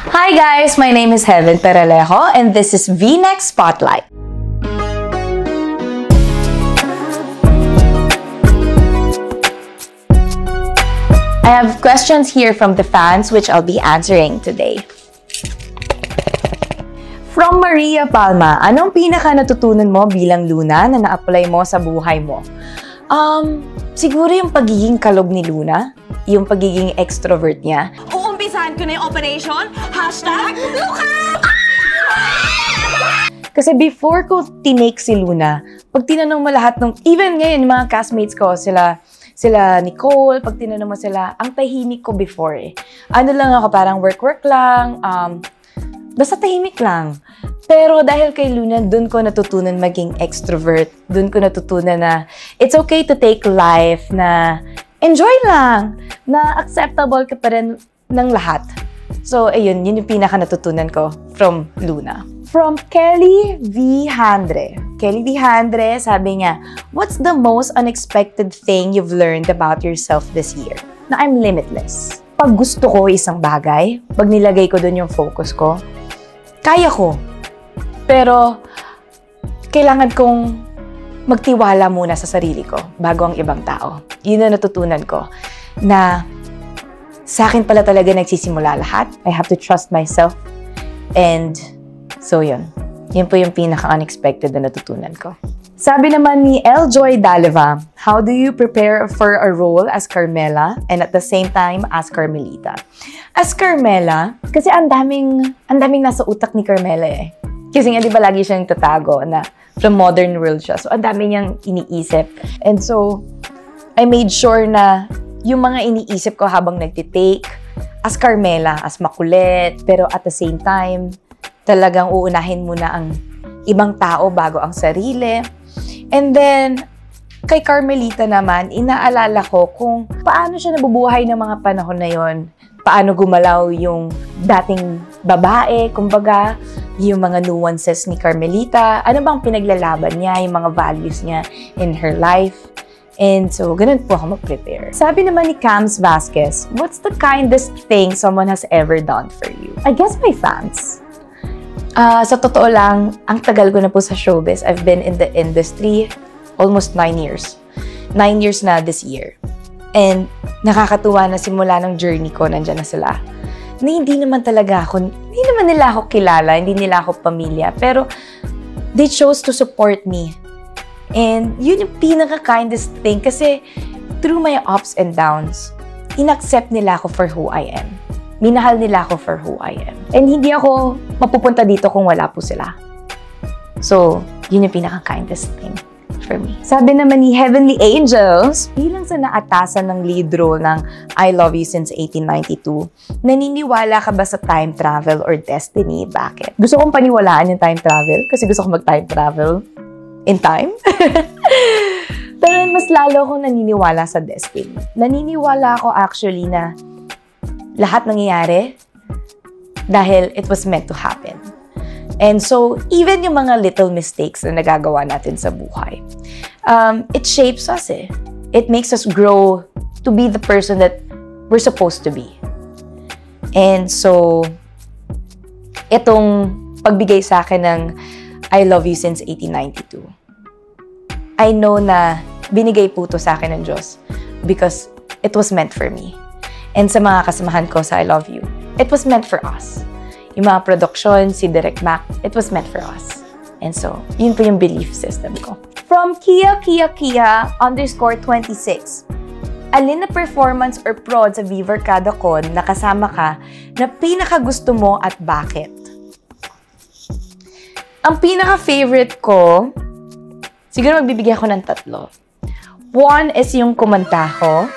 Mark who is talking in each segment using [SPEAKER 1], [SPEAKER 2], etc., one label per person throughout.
[SPEAKER 1] Hi guys, my name is Heaven Peralejo and this is V-Next Spotlight. I have questions here from the fans which I'll be answering today. From Maria Palma, anong pinaka natutunan mo bilang Luna na na-apply mo sa buhay mo? Siguro yung pagiging kalog ni Luna, yung pagiging extrovert niya.
[SPEAKER 2] Uumpisahan ko na yung operation, #Luka!
[SPEAKER 1] Kasi before ko tinake si Luna, pag tinanong mo lahat ng, even ngayon, yung mga castmates ko, sila Nicole, pag tinanong mo sila, ang tahimik ko before eh. Ano lang ako, parang work lang, basta tahimik lang. Pero dahil kay Luna, dun ko natutunan maging extrovert. Dun ko natutunan na it's okay to take life, na enjoy lang, na acceptable ka pa rin ng lahat. So, ayun, yun yung pinaka natutunan ko from Luna. From Kelly V. Handre. Kelly V. Handre, sabi niya, what's the most unexpected thing you've learned about yourself this year? Na I'm limitless. Pag gusto ko isang bagay, pag nilagay ko dun yung focus ko, kaya ko. Pero, kailangan kong magtiwala muna sa sarili ko bago ang ibang tao. Yun na natutunan ko. Na sa akin pala talaga nagsisimula lahat. I have to trust myself. And so yun. Yun po yung pinaka-unexpected na natutunan ko. Sabi naman ni L. Joy Daleva, how do you prepare for a role as Carmela and at the same time as Carmelita? As Carmela, kasi ang daming nasa utak ni Carmela eh. Kasi nga di ba lagi siyang tatago na from modern world siya. So ang dami niyang iniisip. And so, I made sure na yung mga iniisip ko habang nagtitake, as Carmela, as makulit, pero at the same time, talagang uunahin muna ang ibang tao bago ang sarili. And then, kay Carmelita naman, inaalala ko kung paano siya nabubuhay ng mga panahon na yon. Paano gumalaw yung dating babae, kumbaga, yung mga nuances ni Carmelita, ano bang pinaglalaban niya, yung mga values niya in her life. And so, ganun po ako mag-prepare. Sabi naman ni Cams Vasquez, what's the kindest thing someone has ever done for you? I guess my fans. Sa totoo lang, ang tagal ko na po sa showbiz. I've been in the industry almost 9 years. 9 years na this year. And nakakatuwa na simula ng journey ko, nandyan na sila. Na hindi naman nila ako kilala, hindi nila ako pamilya. Pero they chose to support me. And yun yung pinaka-kindest thing kasi through my ups and downs, inaccept nila ako for who I am. Minahal nila ako for who I am. And hindi ako mapupunta dito kung wala po sila. So, yun yung pinaka-kindest thing for me. Sabi naman ni Heavenly Angels, bilang sa naatasan ng lead role ng I Love You Since 1892, naniniwala ka ba sa time travel or destiny? Bakit? Gusto kong paniwalaan yung time travel kasi gusto kong mag-time travel in time. Pero mas lalo akong naniniwala sa destiny. Naniniwala ako actually na lahat nangyayari dahil it was meant to happen. And so, even yung mga little mistakes na nagagawa natin sa buhay, it shapes us eh. It makes us grow to be the person that we're supposed to be. And so, itong pagbigay sa akin ng I Love You Since 1892, I know na binigay po to sa akin ng Diyos because it was meant for me. And sa mga kasamahan ko sa I Love You, it was meant for us. Yung mga production, si Direct Mac, it was meant for us. And so, yun po yung belief system ko. From Kia_26, alin na performance or prod sa Viva Arcada Con na kasama ka na pinaka-gusto mo at bakit? Ang pinaka-favorite ko, siguro magbibigay ako ng 3. One is yung kumanta ko,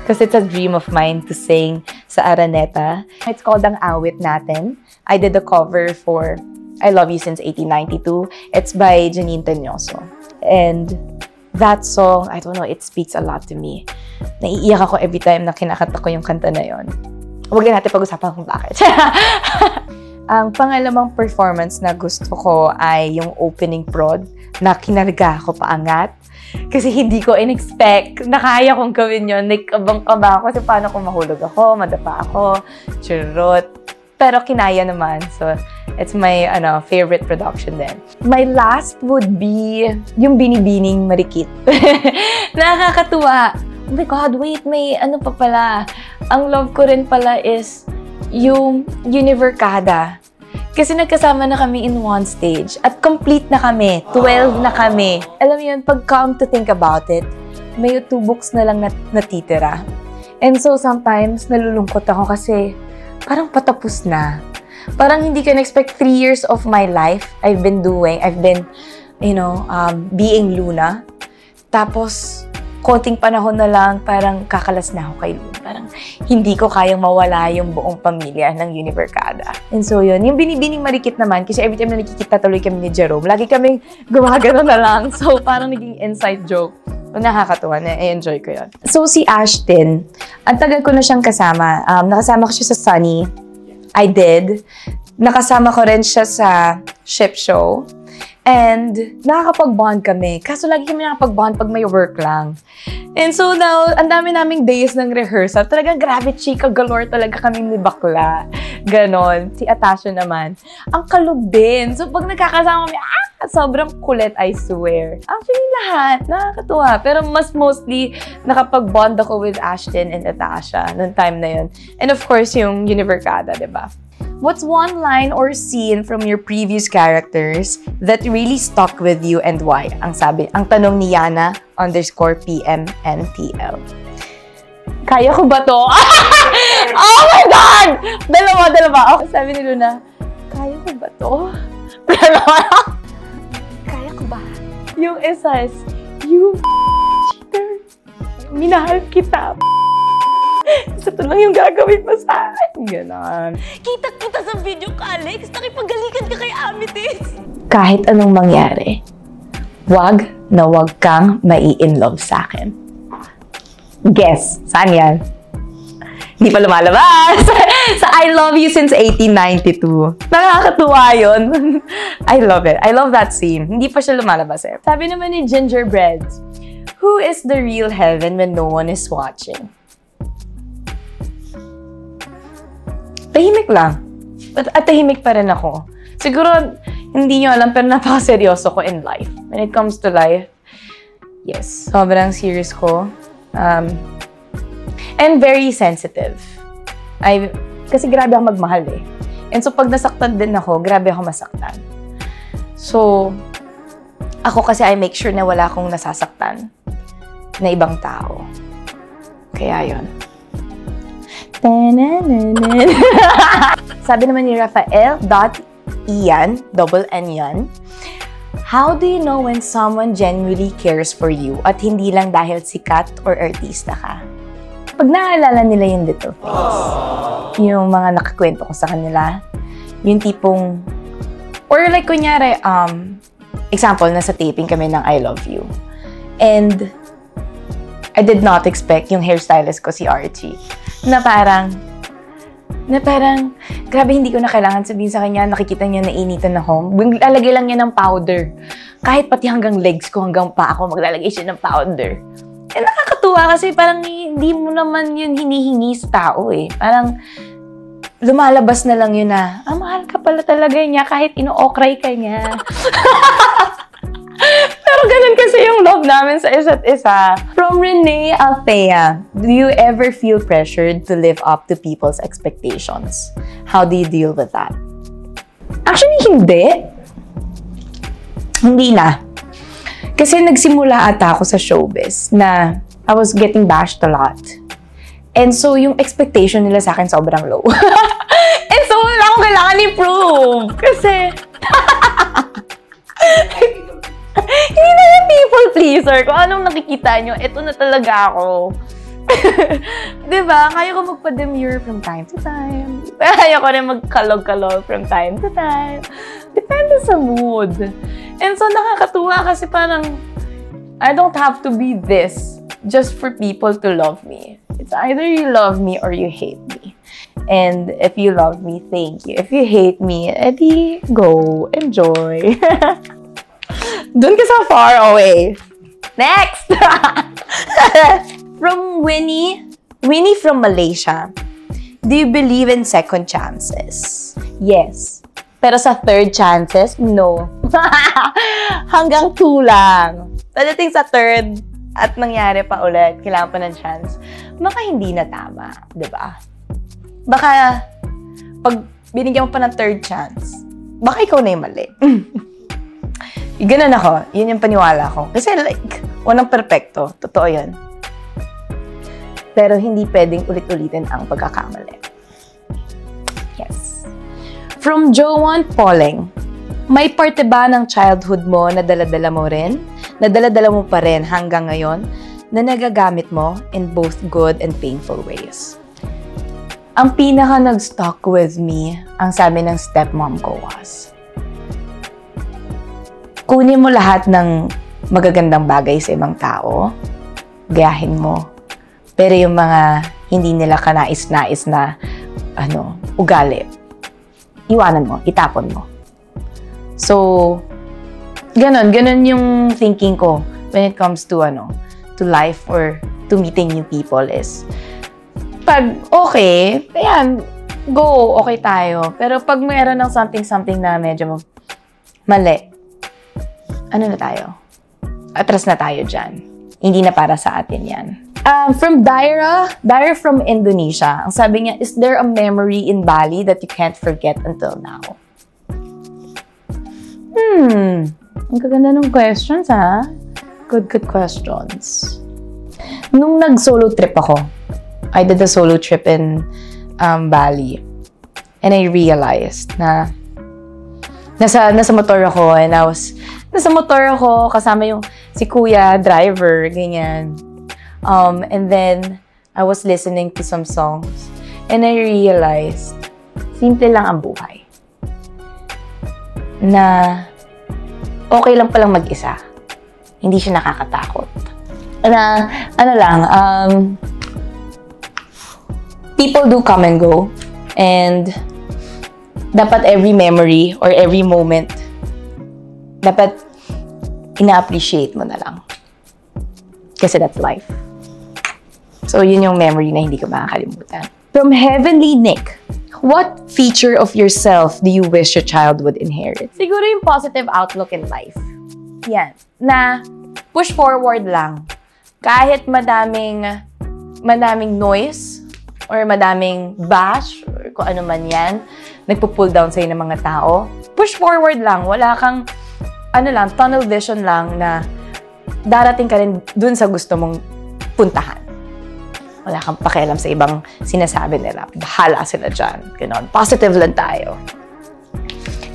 [SPEAKER 1] kasi it's a dream of mine to sing sa Araneta. It's called Ang Awit Natin. I did the cover for I Love You Since 1892. It's by Janine Tanyoso. And that song, I don't know, it speaks a lot to me. Naiiyak ako every time na kinakanta ko yung kanta na yon. Huwag na natin pag-usapan kung bakit. Ang pangalawang performance na gusto ko ay yung opening prod na kinarga ko paangat. Kasi hindi ko in-expect na kaya kong gawin yun. Like, abang-aba ako kasi paano kung mahulog ako, madapa ako, churot. pero kinaya naman. So, it's my favorite production din. My last would be yung Binibining Marikit. Nakakatuwa. Oh my God, wait, may ano pa pala. Ang love ko rin pala is yung Univercada. Kasi nagkasama na kami in one stage. At complete na kami. 12 na kami. Alam mo yun, pag come to think about it, may 2 books na lang natitira. And so sometimes, nalulungkot ako kasi parang patapos na. Parang hindi ka na-expect 3 years of my life I've been, being Luna. Tapos, konting panahon na lang, parang kakalas na ako kay Luna. Parang hindi ko kayang mawala yung buong pamilya ng Univercada. And so yun, yung Binibining Marikit naman, kasi every time na nakikita tuloy kami ni Jerome, lagi kaming gumagano na lang. So parang naging inside joke. Nakakatuwa, na-enjoy ko yun. So si Ashton, ang tagal ko na siyang kasama. Nakasama ko siya sa Sunny. I did. Nakasama ko rin siya sa Ship Show. And nakakapag-bond kami. Kaso lagi kami nakakapag-bond pag may work lang. And so now, ang dami naming days ng rehearsal. Talagang grabe, chika galore talaga kami ni bakla. Ganon. Si Atasha naman. Ang kalog din. So pag nagkakasama kami, sobrang kulit, I swear. Actually, lahat. Nakakatuwa. Pero mas mostly, nakapag-bond ako with Ashton and Atasha noong time na yun. And of course, yung Univercada, diba? What's one line or scene from your previous characters that really stuck with you and why? Ang tanong ni Yana_PMNTL. Kaya ko ba to? Oh my God! Dalawa. Okay, sabi ni Luna, kaya ko ba to? Kaya ko ba? Yung isa is, you cheater. Minahal kita. Isa to lang yung gagawin mo sa akin. Ganon.
[SPEAKER 2] Kita-kita sa video ka, Alex. Nakipagalikan ka kay Amethyst.
[SPEAKER 1] Kahit anong mangyari, wag kang mai-inlove sa akin. Guess, saan yan? Hindi pa lumalabas. Sa I Love You Since 1892. Nakakatuwa yun. I love it. I love that scene. Hindi pa siya lumalabas eh. Sabi naman ni Gingerbread, who is the real heaven when no one is watching? Tahimik lang. At tahimik pa rin ako. Siguro, hindi nyo alam, pero napaka-seryoso ko in life. When it comes to life, yes, sobrang serious ko. And very sensitive. Kasi grabe ako magmahal eh. And so, pag nasaktan din ako, grabe ako masaktan. So, ako kasi I make sure na wala akong nasasaktan na ibang tao. Kaya yun. Sabi naman ni Rafael.Ian, double N yan, how do you know when someone genuinely cares for you at hindi lang dahil sikat or artista ka? Pag naalala nila yung little things, yung mga nakakwento ko sa kanila, yung tipong, or like kunyari, example, nasa taping kami ng I Love You. And I did not expect yung hairstylist ko, si Archie, na parang, grabe, hindi ko na kailangan sabihin sa kanya, nakikita niya na initan ako. Lalagay lang niya ng powder. Kahit pati hanggang legs ko, hanggang pa ako, maglalagay siya ng powder. Eh, nakakatuwa kasi parang hindi mo naman yun hinihingi sa tao eh. Parang, lumalabas na lang yun na, mahal ka pala talaga niya kahit ino-okray ka niya. Pero ganun kasi yung love namin sa isa't isa. From Renee Althea, do you ever feel pressured to live up to people's expectations? How do you deal with that? Actually, hindi. Hindi na. Kasi nagsimula ata ako sa showbiz na I was getting bashed a lot. And so, yung expectation nila sa akin sobrang low. And so, wala akong kailangan i-prove. Kasi, hindi na yung people pleaser. Kung anong nakikita nyo, eto na talaga ako. Diba? Kaya ko magpa-demure from time to time. Kaya ko rin magkalog-kalog from time to time. Depende sa mood. And so, nakakatuwa kasi parang, I don't have to be this just for people to love me. It's either you love me or you hate me. And if you love me, thank you. If you hate me, edi go. Enjoy. Doon ka sa far away. Next! From Winnie from Malaysia. Do you believe in second chances? Yes. Pero sa third chances, no. Hanggang 2 lang. Pagdating sa third at nangyari pa ulit, kailangan pa ng chance, baka hindi na tama, di ba? Baka, pag binigyan mo pa ng third chance, baka ikaw na yung mali. Ganun ako. Yun yung paniwala ko. Kasi like, walang perfecto. Totoo yun. Pero hindi pwedeng ulit-ulitin ang pagkakamali. Yes. From Joanne Pauling, may parte ba ng childhood mo na dala-dala mo rin? Na dala-dala mo pa rin hanggang ngayon? Na nagagamit mo in both good and painful ways? Ang pinaka nag-stuck with me, ang sabi ng stepmom ko was, kunin mo lahat ng magagandang bagay sa ibang tao, gayahin mo. Pero yung mga hindi nila kanais-nais na ugali, iwanan mo, itapon mo. So, ganun yung thinking ko when it comes to life or to meeting new people is, pag okay, ayan, go, okay tayo. Pero pag mayroon ng something na medyo mali, ano na tayo? Atras na tayo dyan. Hindi na para sa atin yan. From Daira from Indonesia. Ang sabi niya, is there a memory in Bali that you can't forget until now? Ang gaganda ng questions, ha? Good questions. Nung nag-solo trip ako, I did a solo trip in Bali. And I realized na nasa motor ako and nasa motor ako kasama yung si kuya, driver, ganyan. And then, I was listening to some songs and I realized, simple lang ang buhay. Na okay lang palang mag-isa. Hindi siya nakakatakot. Na, people do come and go. And dapat every memory or every moment, dapat ina-appreciate mo na lang. Kasi that's life. So, yun yung memory na hindi ko makakalimutan. From Heavenly Nick, what feature of yourself do you wish your child would inherit? Siguro yung positive outlook in life. Yan. Na push forward lang. Kahit madaming noise or madaming bash or kung ano man yan, nagpo-pull down sa'yo ng mga tao, push forward lang. Wala kang, tunnel vision lang na darating ka rin dun sa gusto mong puntahan. Wala kang pakialam sa ibang sinasabi nila. Bahala sila dyan. Ganon. Positive lang tayo.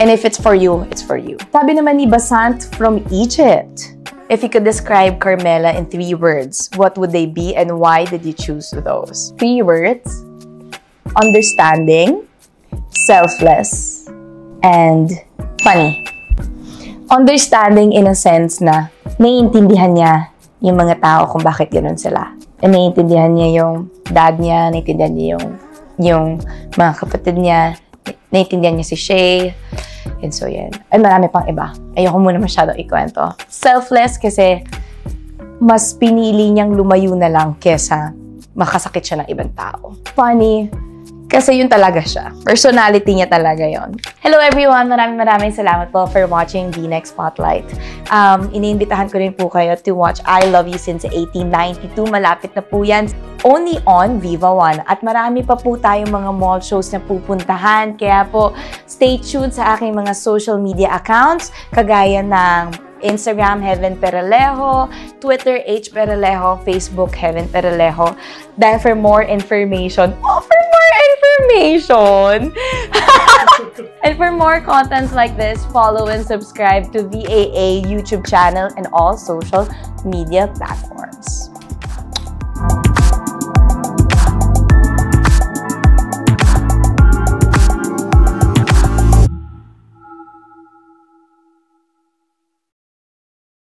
[SPEAKER 1] And if it's for you, it's for you. Sabi naman ni Basant from Egypt, if you could describe Carmela in 3 words, what would they be and why did you choose those? 3 words. Understanding, selfless, and funny. Understanding in a sense na naiintindihan niya yung mga tao kung bakit ganun sila. And naiintindihan niya yung dad niya, naiintindihan niya yung mga kapatid niya, naiintindihan niya si Shay. And so, yan. Ay, marami pang iba. Ayoko muna masyadong ikwento. Selfless kasi mas pinili niyang lumayo na lang kesa makasakit siya ng ibang tao. Funny kasi yun talaga siya. Personality niya talaga yon. Hello everyone! Maraming salamat po for watching V-Next Spotlight. Iniimbitahan ko rin po kayo to watch I Love You Since 1892. Malapit na po yan. Only on Viva One. At marami pa po tayong mga mall shows na pupuntahan. Kaya po, stay tuned sa aking mga social media accounts. Kagaya ng Instagram, Heaven Peralejo, Twitter, H Peralejo, Facebook, Heaven Peralejo. Dahil for more information, and for more contents like this, follow and subscribe to VAA YouTube channel and all social media platforms.